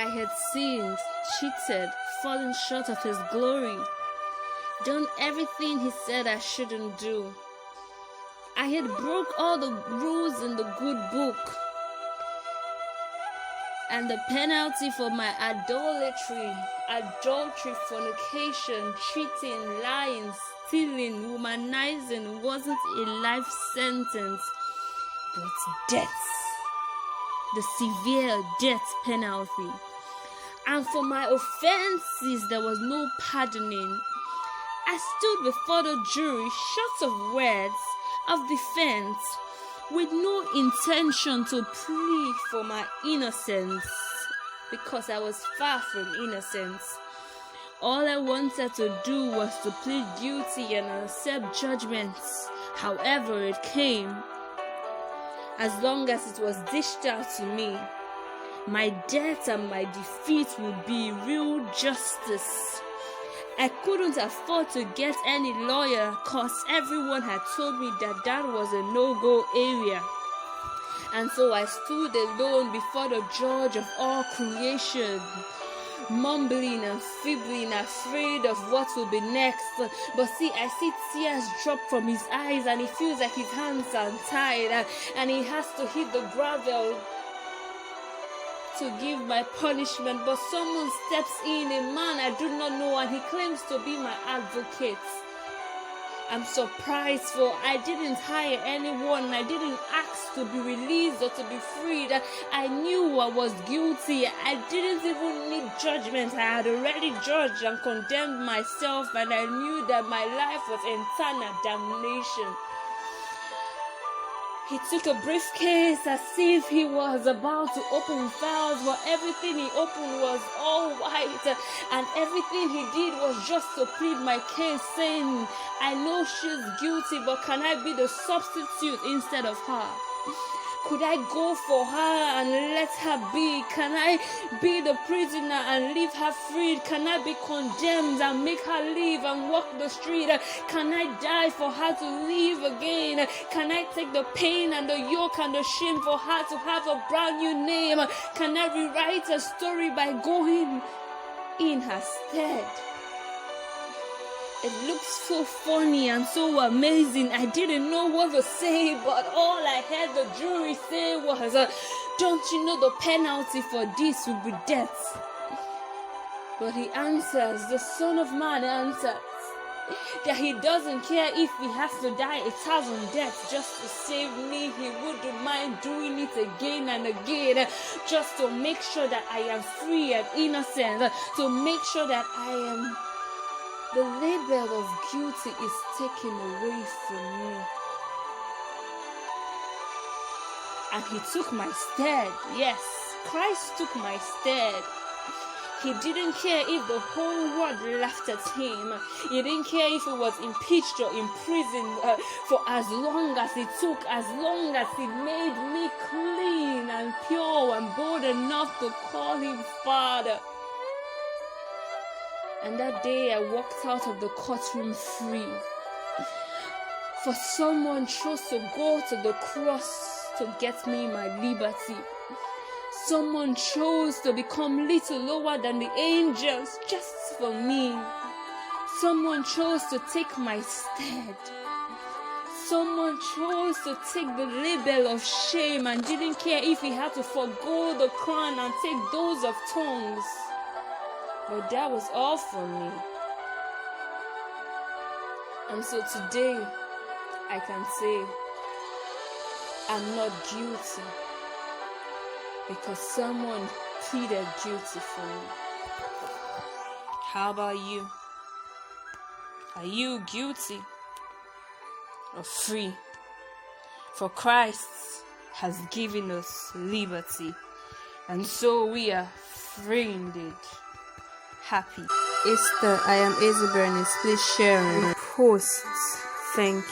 I had sinned, cheated, fallen short of his glory, done everything he said I shouldn't do. I had broke all the rules in the good book. And the penalty for my adultery, fornication, cheating, lying, stealing, womanizing wasn't a life sentence, but death. The severe death penalty. And for my offenses, there was no pardoning. I stood before the jury, short of words of defense, with no intention to plead for my innocence, because I was far from innocence. All I wanted to do was to plead guilty and accept judgments, however it came, as long as it was dished out to me. My death and my defeat would be real justice. I couldn't afford to get any lawyer, cause everyone had told me that was a no-go area. And so I stood alone before the judge of all creation, mumbling and fibbling, afraid of what will be next. But see, I see tears drop from his eyes, and he feels like his hands are tied, and he has to hit the gravel to give my punishment. But someone steps in, a man I do not know, and he claims to be my advocate. I'm surprised, for I didn't hire anyone. I didn't ask to be released or to be freed. I knew I was guilty. I didn't even need judgment. I had already judged and condemned myself, and I knew that my life was eternal damnation. He took a briefcase as if he was about to open files, but everything he opened was all white, and everything he did was just to plead my case, saying, I know she's guilty, but can I be the substitute instead of her? Could I go for her and let her be? Can I be the prisoner and leave her freed? Can I be condemned and make her live and walk the street? Can I die for her to live again? Can I take the pain and the yoke and the shame for her to have a brand new name? Can I rewrite a story by going in her stead? It looks so funny and so amazing. I didn't know what to say, but all I heard the jury say was, don't you know the penalty for this will be death? But he answers, the Son of Man answers, that he doesn't care if he has to die 1,000 deaths just to save me. He wouldn't mind doing it again and again, just to make sure that I am free and innocent, to make sure that the label of guilty is taken away from me. And he took my stead. Yes, Christ took my stead. He didn't care if the whole world laughed at him. He didn't care if he was impeached or imprisoned for as long as it took, as long as he made me clean and pure and bold enough to call him Father. And that day I walked out of the courtroom free. For someone chose to go to the cross to get me my liberty. Someone chose to become little lower than the angels just for me. Someone chose to take my stead. Someone chose to take the label of shame and didn't care if he had to forgo the crown and take those of tongues. But that was all for me. And so today, I can say, I'm not guilty, because someone pleaded guilty for me. How about you? Are you guilty or free? For Christ has given us liberty, and so we are free indeed. Happy Easter. I am Izzy Bernice. Please share and post. Thank you.